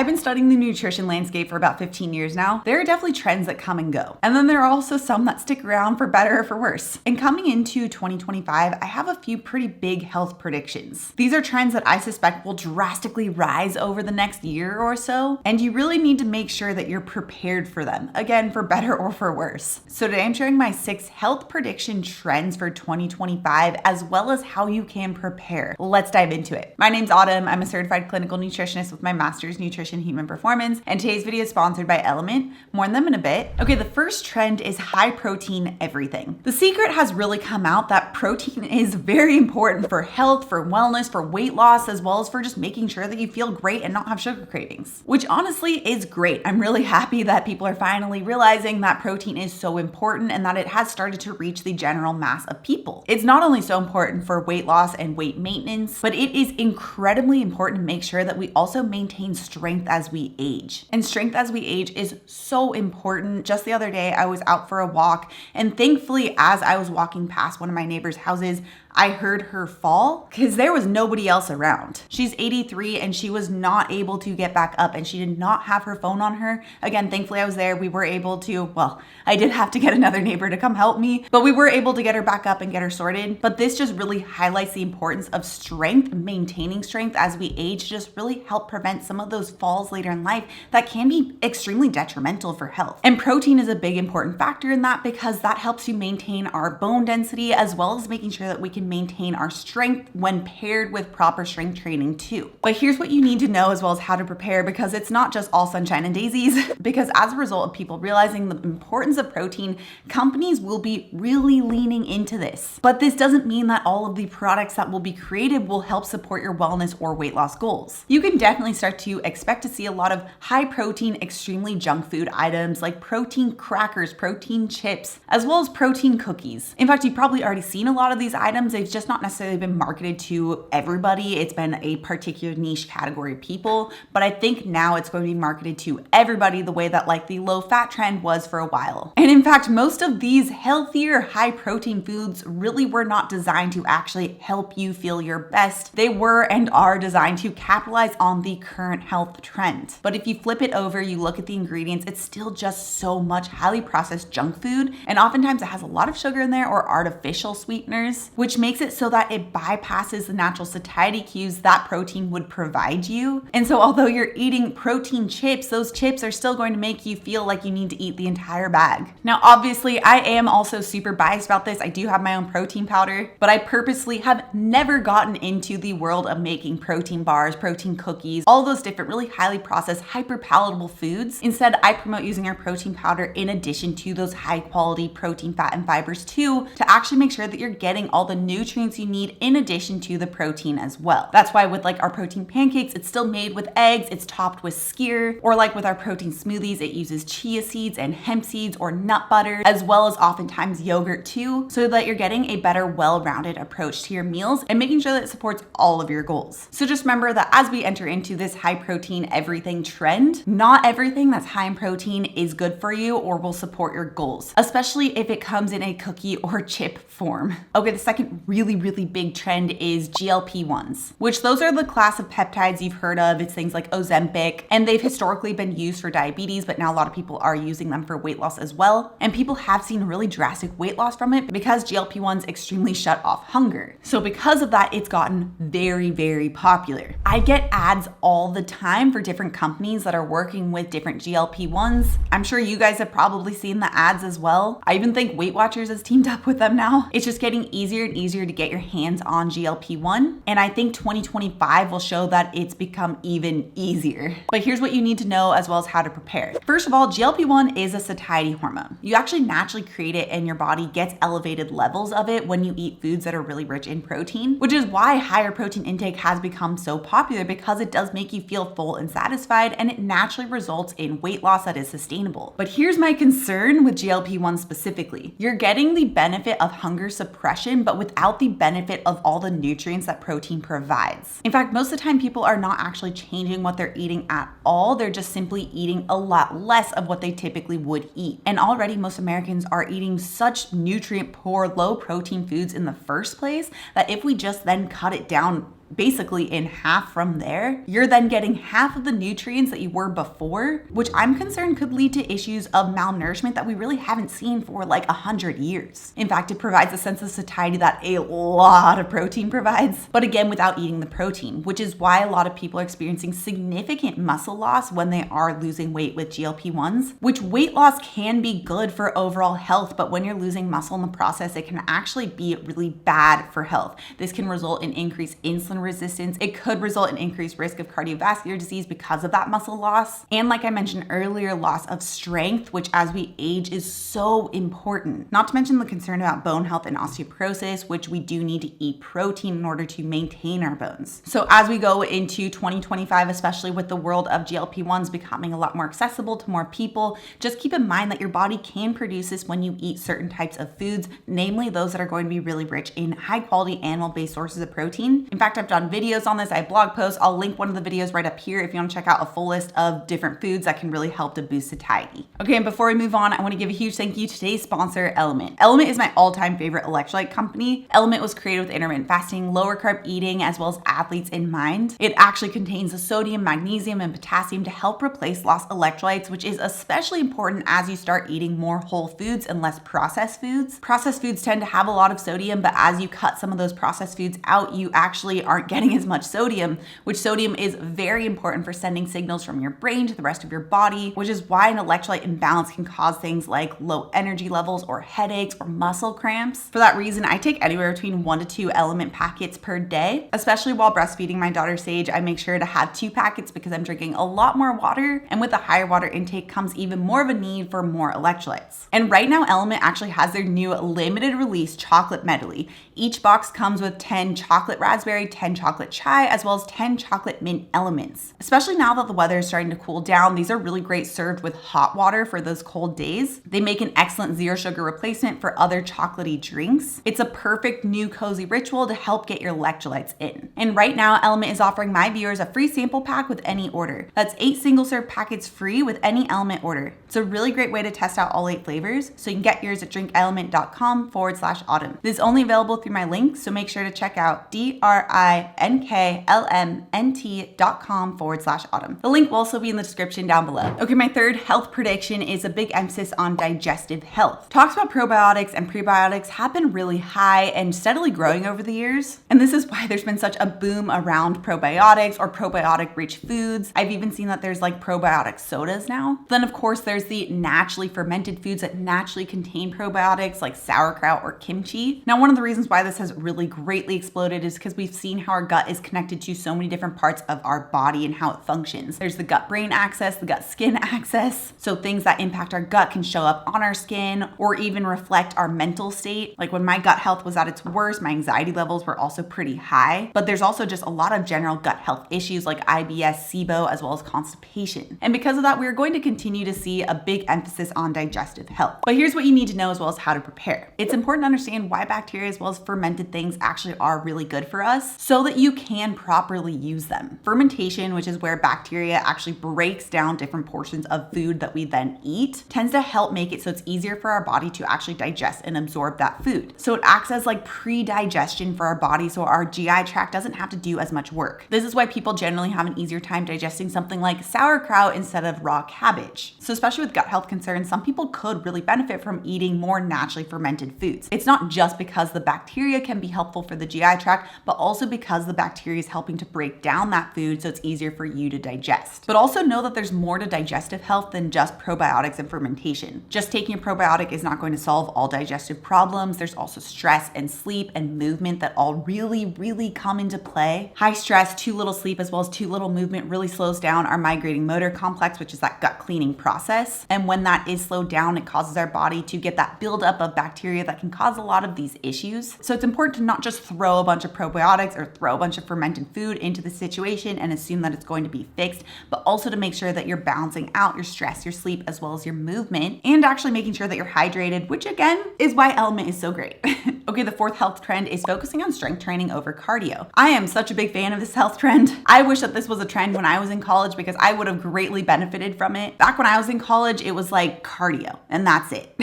I've been studying the nutrition landscape for about 15 years now. There are definitely trends that come and go. And then there are also some that stick around for better or for worse. And coming into 2025, I have a few pretty big health predictions. These are trends that I suspect will drastically rise over the next year or so, and you really need to make sure that you're prepared for them, again, for better or for worse. So today I'm sharing my 6 health prediction trends for 2025, as well as how you can prepare. Let's dive into it. My name's Autumn. I'm a certified clinical nutritionist with my master's nutrition human performance, and today's video is sponsored by Element. More on them in a bit. Okay, the first trend is high protein everything. The secret has really come out that protein is very important for health, for wellness, for weight loss, as well as for just making sure that you feel great and not have sugar cravings, which honestly is great. I'm really happy that people are finally realizing that protein is so important and that it has started to reach the general mass of people. It's not only so important for weight loss and weight maintenance, but it is incredibly important to make sure that we also maintain strength as we age. And strength as we age is so important. Just the other day, I was out for a walk, and thankfully, as I was walking past one of my neighbor's houses, I heard her fall because there was nobody else around. She's 83 and she was not able to get back up, and she did not have her phone on her. Again, thankfully I was there. We were able to, well, I did have to get another neighbor to come help me, but we were able to get her back up and get her sorted. But this just really highlights the importance of strength, maintaining strength as we age, to just really help prevent some of those falls later in life that can be extremely detrimental for health. And protein is a big important factor in that because that helps you maintain our bone density, as well as making sure that we can maintain our strength when paired with proper strength training too. But here's what you need to know, as well as how to prepare, because it's not just all sunshine and daisies. Because as a result of people realizing the importance of protein, companies will be really leaning into this. But this doesn't mean that all of the products that will be created will help support your wellness or weight loss goals. You can definitely start to expect to see a lot of high protein, extremely junk food items like protein crackers, protein chips, as well as protein cookies. In fact, you've probably already seen a lot of these items. They've just not necessarily been marketed to everybody. It's been a particular niche category of people, but I think now it's going to be marketed to everybody the way that like the low fat trend was for a while. And in fact, most of these healthier, high protein foods really were not designed to actually help you feel your best. They were and are designed to capitalize on the current health trend. But if you flip it over, you look at the ingredients, it's still just so much highly processed junk food. And oftentimes it has a lot of sugar in there or artificial sweeteners, which makes it so that it bypasses the natural satiety cues that protein would provide you. And so although you're eating protein chips, those chips are still going to make you feel like you need to eat the entire bag. Now, obviously, I am also super biased about this. I do have my own protein powder, but I purposely have never gotten into the world of making protein bars, protein cookies, all those different really highly processed, hyper palatable foods. Instead, I promote using our protein powder in addition to those high quality protein, fat, and fibers too, to actually make sure that you're getting all the nutrients you need in addition to the protein as well. That's why with like our protein pancakes, it's still made with eggs, it's topped with skyr, or like with our protein smoothies, it uses chia seeds and hemp seeds or nut butter, as well as oftentimes yogurt too, so that you're getting a better, well-rounded approach to your meals and making sure that it supports all of your goals. So just remember that as we enter into this high protein everything trend, not everything that's high in protein is good for you or will support your goals, especially if it comes in a cookie or chip form. Okay, the second really big trend is GLP-1s, which those are the class of peptides you've heard of. It's things like Ozempic, and they've historically been used for diabetes, but now a lot of people are using them for weight loss as well. And people have seen really drastic weight loss from it because GLP-1s extremely shut off hunger. So because of that, it's gotten very popular. I get ads all the time for different companies that are working with different GLP-1s. I'm sure you guys have probably seen the ads as well. I even think Weight Watchers has teamed up with them now. It's just getting easier and easier to get your hands on GLP-1. And I think 2025 will show that it's become even easier. But here's what you need to know, as well as how to prepare. First of all, GLP-1 is a satiety hormone. You actually naturally create it, and your body gets elevated levels of it when you eat foods that are really rich in protein, which is why higher protein intake has become so popular, because it does make you feel full and satisfied, and it naturally results in weight loss that is sustainable. But here's my concern with GLP-1 specifically. You're getting the benefit of hunger suppression, but without the benefit of all the nutrients that protein provides. In fact, most of the time people are not actually changing what they're eating at all. They're just simply eating a lot less of what they typically would eat. And already most Americans are eating such nutrient poor, low protein foods in the first place that if we just then cut it down basically in half from there, you're then getting half of the nutrients that you were before, which I'm concerned could lead to issues of malnourishment that we really haven't seen for like 100 years. In fact, it provides a sense of satiety that a lot of protein provides, but again, without eating the protein, which is why a lot of people are experiencing significant muscle loss when they are losing weight with GLP-1s, which weight loss can be good for overall health, but when you're losing muscle in the process, it can actually be really bad for health. This can result in increased insulin resistance. It could result in increased risk of cardiovascular disease because of that muscle loss. And like I mentioned earlier, loss of strength, which as we age is so important. Not to mention the concern about bone health and osteoporosis, which we do need to eat protein in order to maintain our bones. So as we go into 2025, especially with the world of GLP-1s becoming a lot more accessible to more people, just keep in mind that your body can produce this when you eat certain types of foods, namely those that are going to be really rich in high quality animal-based sources of protein. In fact, I've done videos on this. I have blog posts. I'll link one of the videos right up here if you want to check out a full list of different foods that can really help to boost satiety. Okay, and before we move on, I want to give a huge thank you to today's sponsor, Element. Element is my all-time favorite electrolyte company. Element was created with intermittent fasting, lower carb eating, as well as athletes in mind. It actually contains the sodium, magnesium, and potassium to help replace lost electrolytes, which is especially important as you start eating more whole foods and less processed foods. Processed foods tend to have a lot of sodium, but as you cut some of those processed foods out, you actually aren't getting as much sodium, which sodium is very important for sending signals from your brain to the rest of your body, which is why an electrolyte imbalance can cause things like low energy levels or headaches or muscle cramps. For that reason, I take anywhere between 1 to 2 Element packets per day. Especially while breastfeeding my daughter Sage, I make sure to have 2 packets because I'm drinking a lot more water, and with a higher water intake comes even more of a need for more electrolytes. And right now, Element actually has their new limited release chocolate medley. Each box comes with 10 chocolate raspberry, 10 chocolate chai, as well as 10 chocolate mint elements. Especially now that the weather is starting to cool down, these are really great served with hot water for those cold days. They make an excellent zero sugar replacement for other chocolatey drinks. It's a perfect new cozy ritual to help get your electrolytes in. And right now, Element is offering my viewers a free sample pack with any order. That's 8 single serve packets free with any Element order. It's a really great way to test out all 8 flavors, so you can get yours at drinkelement.com/autumn. This is only available through my link, so make sure to check out drinklmnt.com/autumn. The link will also be in the description down below. Okay, my third health prediction is a big emphasis on digestive health. Talks about probiotics and prebiotics have been really high and steadily growing over the years, and this is why there's been such a boom around probiotics or probiotic-rich foods. I've even seen that there's like probiotic sodas now. Then of course there's the naturally fermented foods that naturally contain probiotics like sauerkraut or kimchi. Now, one of the reasons why this has really greatly exploded is because we've seen how our gut is connected to so many different parts of our body and how it functions. There's the gut-brain axis, the gut-skin axis. So things that impact our gut can show up on our skin or even reflect our mental state. Like when my gut health was at its worst, my anxiety levels were also pretty high. But there's also just a lot of general gut health issues like IBS, SIBO, as well as constipation. And because of that, we're going to continue to see a big emphasis on digestive health. But here's what you need to know as well as how to prepare. It's important to understand why bacteria as well as fermented things actually are really good for us so that you can properly use them. Fermentation, which is where bacteria actually breaks down different portions of food that we then eat, tends to help make it so it's easier for our body to actually digest and absorb that food. So it acts as like pre-digestion for our body so our GI tract doesn't have to do as much work. This is why people generally have an easier time digesting something like sauerkraut instead of raw cabbage. So especially with gut health concerns, some people could really benefit from eating more naturally fermented foods. It's not just because the bacteria can be helpful for the GI tract, but also because the bacteria is helping to break down that food so it's easier for you to digest. But also know that there's more to digestive health than just probiotics and fermentation. Just taking a probiotic is not going to solve all digestive problems. There's also stress and sleep and movement that all really come into play. High stress, too little sleep, as well as too little movement really slows down our migrating motor complex, which is that gut cleaning process. And when that is slowed down, it causes our body to get that buildup of bacteria that can cause a lot of these issues. So it's important to not just throw a bunch of probiotics or throw a bunch of fermented food into the situation and assume that it's going to be fixed, but also to make sure that you're balancing out your stress, your sleep, as well as your movement, and actually making sure that you're hydrated, which again is why Element is so great. Okay, the fourth health trend is focusing on strength training over cardio. I am such a big fan of this health trend. I wish that this was a trend when I was in college because I would have greatly benefited from it. Back when I was in college, it was like cardio and that's it.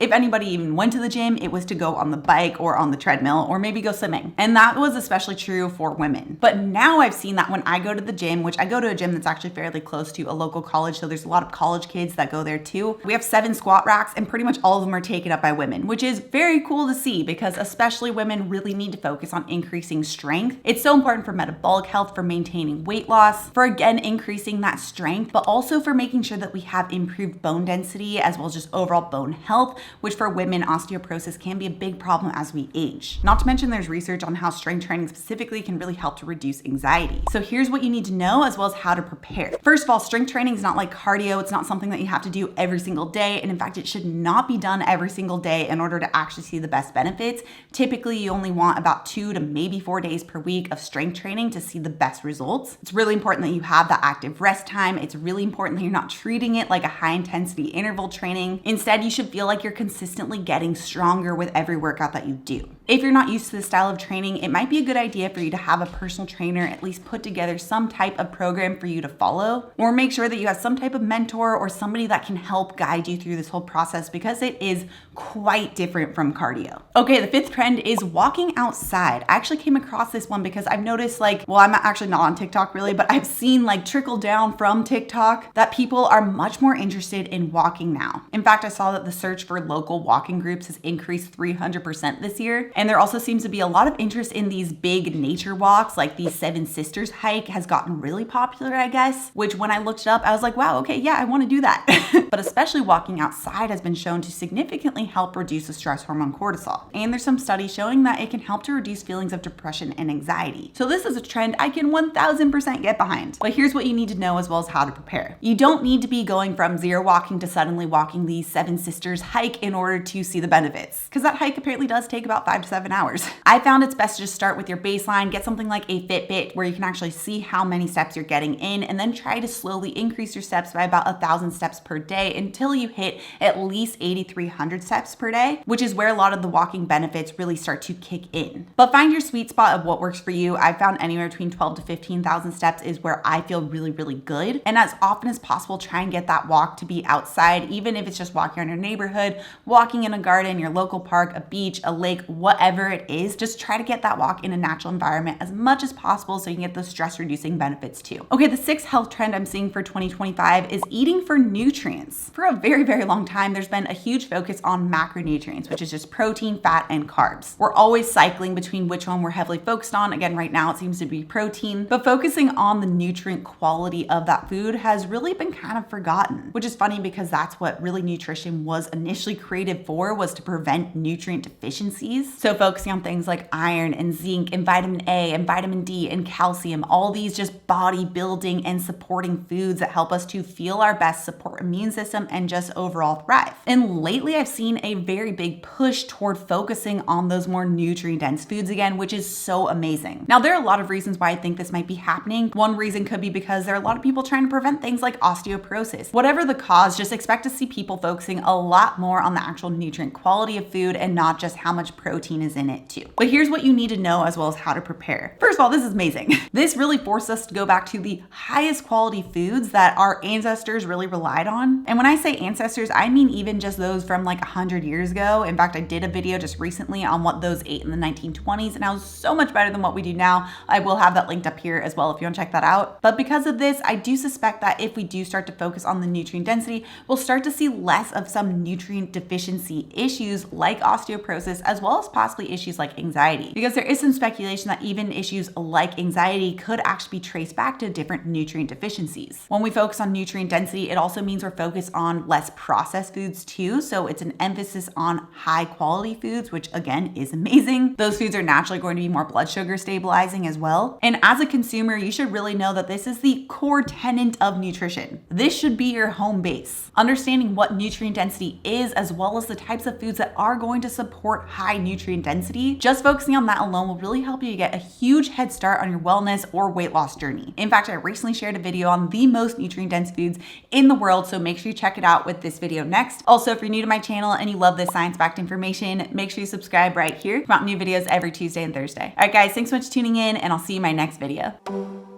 If anybody even went to the gym, it was to go on the bike or on the treadmill or maybe go swimming. And that was especially true for women. But now I've seen that when I go to the gym, which I go to a gym that's actually fairly close to a local college, so there's a lot of college kids that go there too. We have 7 squat racks and pretty much all of them are taken up by women, which is very cool to see because especially women really need to focus on increasing strength. It's so important for metabolic health, for maintaining weight loss, for again increasing that strength, but also for making sure that we have improved bone density as well as just overall bone health, which for women, osteoporosis can be a big problem as we age. Not to mention there's research on how strength training specifically can really help to reduce anxiety. So here's what you need to know as well as how to prepare. First of all, strength training is not like cardio. It's not something that you have to do every single day. And in fact, it should not be done every single day in order to actually see the best benefits. Typically, you only want about 2 to maybe 4 days per week of strength training to see the best results. It's really important that you have that active rest time. It's really important that you're not treating it like a high intensity interval training. Instead, you should feel like you're consistently getting stronger with every workout that you do. If you're not used to this style of training, it might be a good idea for you to have a personal trainer at least put together some type of program for you to follow, or make sure that you have some type of mentor or somebody that can help guide you through this whole process because it is quite different from cardio. Okay, the 5th trend is walking outside. I actually came across this one because I've noticed I'm actually not on TikTok really, but I've seen trickle down from TikTok that people are much more interested in walking now. In fact, I saw that the search for local walking groups has increased 300% this year. And there also seems to be a lot of interest in these big nature walks, like the Seven Sisters hike has gotten really popular, I guess, which when I looked it up, I was like, wow, okay, yeah, I want to do that. But especially walking outside has been shown to significantly help reduce the stress hormone cortisol. And there's some studies showing that it can help to reduce feelings of depression and anxiety. So this is a trend I can 1000% get behind. But here's what you need to know as well as how to prepare. You don't need to be going from zero walking to suddenly walking the Seven Sisters hike in order to see the benefits, because that hike apparently does take about 5 to 7 hours. I found it's best to just start with your baseline, get something like a Fitbit where you can actually see how many steps you're getting in, and then try to slowly increase your steps by about 1,000 steps per day until you hit at least 8,300 steps per day, which is where a lot of the walking benefits really start to kick in. But find your sweet spot of what works for you. I've found anywhere between 12 to 15,000 steps is where I feel really, really good. And as often as possible, try and get that walk to be outside, even if it's just walking around your neighborhood, walking in a garden, your local park, a beach, a lake, whatever it is, just try to get that walk in a natural environment as much as possible so you can get those stress reducing benefits too. Okay, the 6th health trend I'm seeing for 2025 is eating for nutrients. For a very, very long time, there's been a huge focus on macronutrients, which is just protein, fat, and carbs. We're always cycling between which one we're heavily focused on. Again, right now it seems to be protein, but focusing on the nutrient quality of that food has really been kind of forgotten, which is funny because that's what really nutrition was initially created for, was to prevent nutrient deficiencies. So focusing on things like iron and zinc and vitamin A and vitamin D and calcium, all these just body building and supporting foods that help us to feel our best, support immune system, and just overall thrive. And lately I've seen a very big push toward focusing on those more nutrient dense foods again, which is so amazing. Now, there are a lot of reasons why I think this might be happening. One reason could be because there are a lot of people trying to prevent things like osteoporosis. Whatever the cause, just expect to see people focusing a lot more on the actual nutrient quality of food and not just how much protein is in it too. But here's what you need to know as well as how to prepare. First of all, this is amazing. This really forced us to go back to the highest quality foods that our ancestors really relied on. And when I say ancestors, I mean even just those from 100 years ago. In fact, I did a video just recently on what those ate in the 1920s, and I was so much better than what we do now. I will have that linked up here as well if you want to check that out. But because of this, I do suspect that if we do start to focus on the nutrient density, we'll start to see less of some nutrient deficiency issues like osteoporosis, as well as possibly issues like anxiety. Because there is some speculation that even issues like anxiety could actually be traced back to different nutrient deficiencies. When we focus on nutrient density, it also means we're focused on less processed foods too. So it's an emphasis on high quality foods, which again is amazing. Those foods are naturally going to be more blood sugar stabilizing as well. And as a consumer, you should really know that this is the core tenet of nutrition. This should be your home base. Understanding what nutrient density is, as well as the types of foods that are going to support high nutrient density, just focusing on that alone will really help you get a huge head start on your wellness or weight loss journey. In fact, I recently shared a video on the most nutrient dense foods in the world, so make sure you check it out with this video next. Also, if you're new to my channel and you love this science-backed information, make sure you subscribe right here. Come out new videos every Tuesday and Thursday. All right, guys, thanks so much for tuning in, and I'll see you in my next video.